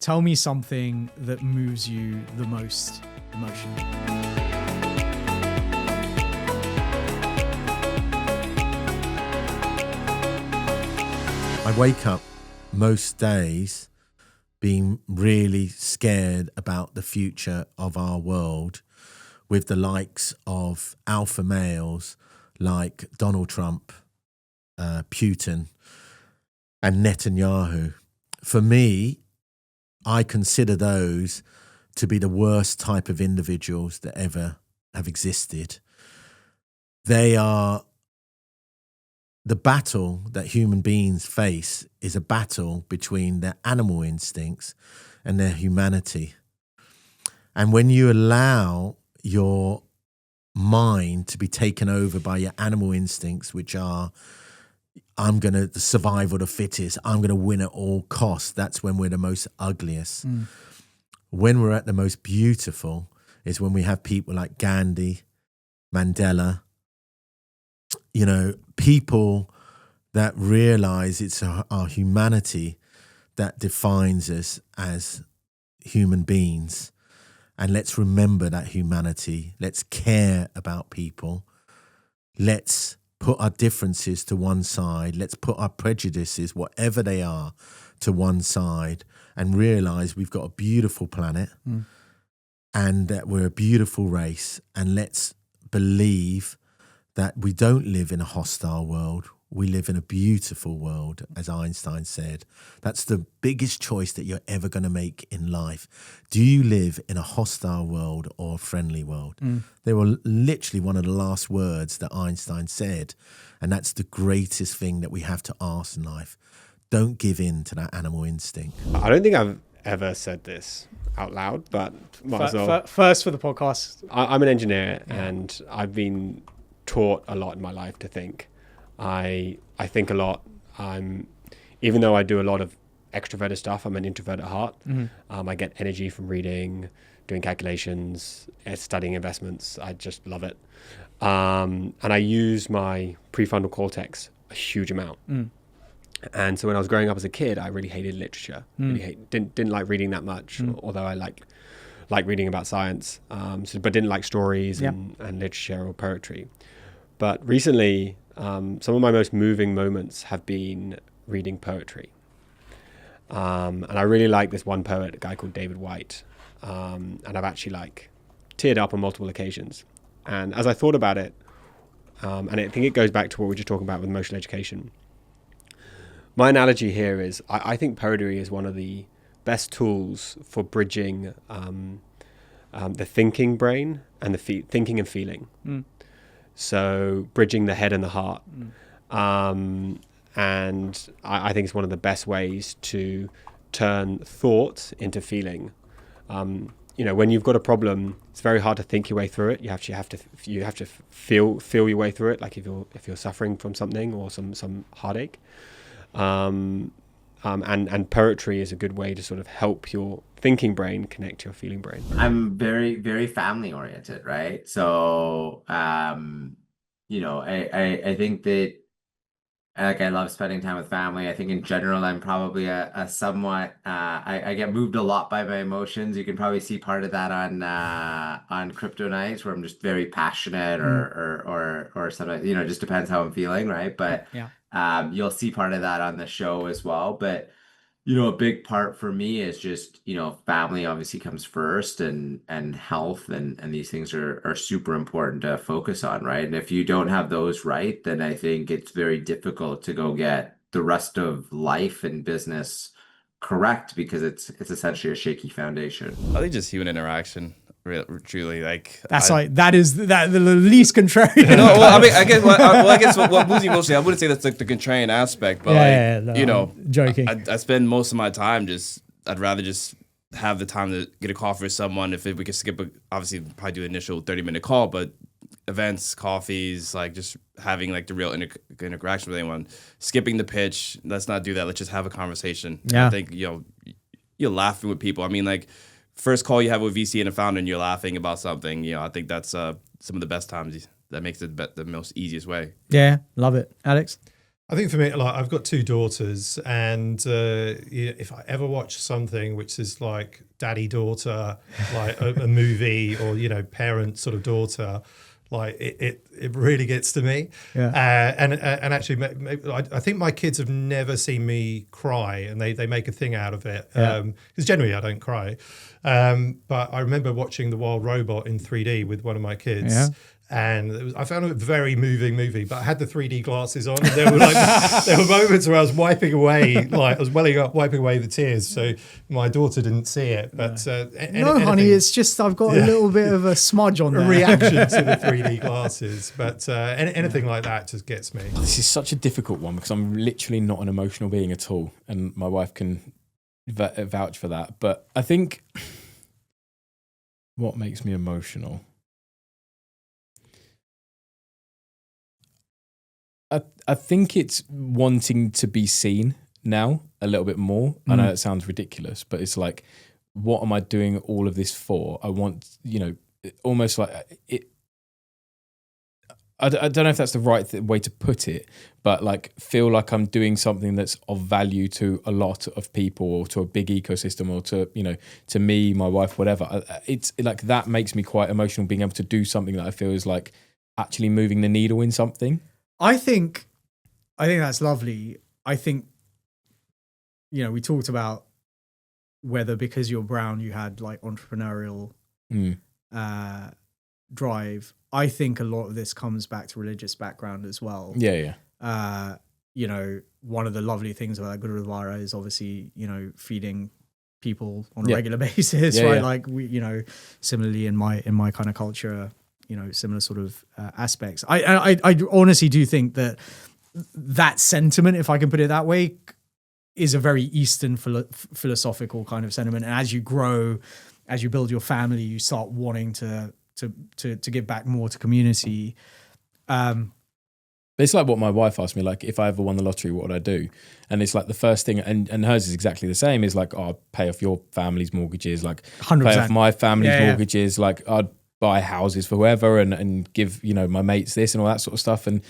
tell me something that moves you the most emotionally. I wake up most days being really scared about the future of our world with the likes of alpha males like Donald Trump, Putin, and Netanyahu. For me, I consider those to be the worst type of individuals that ever have existed. They are the battle that human beings face is a battle between their animal instincts and their humanity. And when you allow your mind to be taken over by your animal instincts, which are, the survival of the fittest, I'm going to win at all costs, that's when we're the most ugliest. When we're at the most beautiful is when we have people like Gandhi, Mandela, people that realize it's our humanity that defines us as human beings. And let's remember that humanity. Let's care about people. Let's put our differences to one side. Let's put our prejudices, whatever they are, to one side and realize we've got a beautiful planet and that we're a beautiful race. And let's believe that we don't live in a hostile world. We live in a beautiful world, as Einstein said. That's the biggest choice that you're ever going to make in life. Do you live in a hostile world or a friendly world? They were literally one of the last words that Einstein said. And that's the greatest thing that we have to ask in life. Don't give in to that animal instinct. I don't think I've ever said this out loud, but might as well. First for the podcast. I'm an engineer and I've been taught a lot in my life to think. I think a lot. Even though I do a lot of extroverted stuff, I'm an introvert at heart. I get energy from reading, doing calculations, studying investments. I just love it. And I use my prefrontal cortex a huge amount. And so when I was growing up as a kid, I really hated literature. Didn't like reading that much, although I like reading about science, but didn't like stories and literature or poetry. But recently, some of my most moving moments have been reading poetry. And I really like this one poet, a guy called David White. And I've actually teared up on multiple occasions. And as I thought about it, and I think it goes back to what we were just talking about with emotional education. My analogy here is I think poetry is one of the best tools for bridging the thinking brain and the thinking and feeling. So bridging the head and the heart. And I think it's one of the best ways to turn thought into feeling. When you've got a problem, it's very hard to think your way through it. You have to feel your way through it. Like if you're suffering from something or some heartache. And poetry is a good way to sort of help your thinking brain connect to your feeling brain. I'm very, very family oriented, right? So, I think that I love spending time with family. I think in general, I'm probably a somewhat, I get moved a lot by my emotions. You can probably see part of that on crypto nights where I'm just very passionate or something, it just depends how I'm feeling, right? But you'll see part of that on the show as well. But, a big part for me is just, family obviously comes first and health and these things are super important to focus on, right? And if you don't have those right, then I think it's very difficult to go get the rest of life and business correct because it's essentially a shaky foundation. I think just human interaction. Truly, that is the least contrarian. No, well, I mean, I guess what moves me mostly, I wouldn't say that's the contrarian aspect, but I'm joking. I spend most of my time I'd rather just have the time to get a call for someone. If we could skip, obviously probably do an initial 30-minute call, but events, coffees, just having the real interaction with anyone. Skipping the pitch, let's not do that. Let's just have a conversation. Yeah. I think you're laughing with people. I mean, first call you have with VC and a founder and you're laughing about something, I think that's some of the best times. That makes it the most easiest way. Yeah, love it. Alex? I think for me, like I've got 2 daughters, and if I ever watch something which is like daddy-daughter, like a movie, or parent sort of daughter, like it really gets to me. Yeah. And actually, I think my kids have never seen me cry, and they make a thing out of it. Because generally I don't cry. But I remember watching The Wild Robot in 3D with one of my kids. Yeah. And I found it a very moving movie, but I had the 3D glasses on, and there were moments where I was wiping away, like I was welling up, wiping away the tears. So my daughter didn't see it, but no, honey, it's just I've got a little bit of a smudge on there. A reaction to the 3D glasses, but anything like that just gets me. This is such a difficult one because I'm literally not an emotional being at all, and my wife can vouch for that. But I think what makes me emotional. I think it's wanting to be seen now a little bit more. I know that sounds ridiculous, but it's like, what am I doing all of this for? I want, almost like it. I don't know if that's the right way to put it, but like feel like I'm doing something that's of value to a lot of people, or to a big ecosystem, or to, to me, my wife, whatever. It's like that makes me quite emotional, being able to do something that I feel is like actually moving the needle in something. I think that's lovely. I think, we talked about whether because you're brown you had like entrepreneurial drive. I think a lot of this comes back to religious background as well. Yeah. One of the lovely things about Gurudwara is obviously, feeding people on a regular basis, right? Yeah. Like we, similarly in my kind of culture, similar sort of aspects. I honestly do think that sentiment, if I can put it that way, is a very Eastern philosophical kind of sentiment. And as you grow, as you build your family, you start wanting to give back more to community. It's like what my wife asked me, like, if I ever won the lottery, what would I do? And it's like the first thing, and hers is exactly the same, is like, I'd pay off your family's mortgages, like 100%. Pay off my family's mortgages, like I'd buy houses for whoever and give, my mates this and all that sort of stuff. And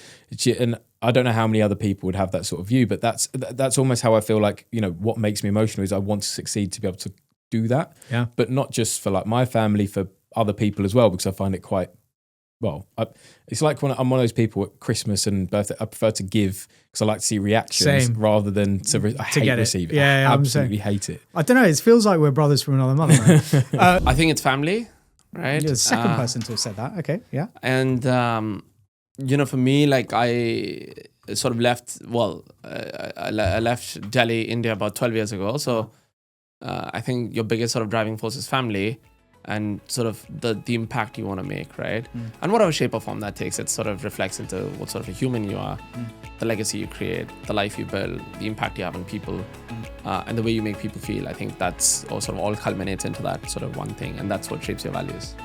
I don't know how many other people would have that sort of view, but that's almost how I feel like, what makes me emotional is I want to succeed to be able to do that. Yeah. But not just for like my family, for other people as well, because I find it quite, it's like when I'm one of those people at Christmas and birthday, I prefer to give because I like to see reactions rather than I hate receiving. Yeah, I absolutely hate it. I don't know. It feels like we're brothers from another mother. I think it's family. Right, you're the second person to have said that. Okay, yeah. And for me, like I sort of left. Well, I left Delhi, India, about 12 years ago. So I think your biggest sort of driving force is family, and sort of the impact you want to make, right? And whatever shape or form that takes, it sort of reflects into what sort of a human you are, the legacy you create, the life you build, the impact you have on people, and the way you make people feel. I think that's all culminates into that sort of one thing, and that's what shapes your values.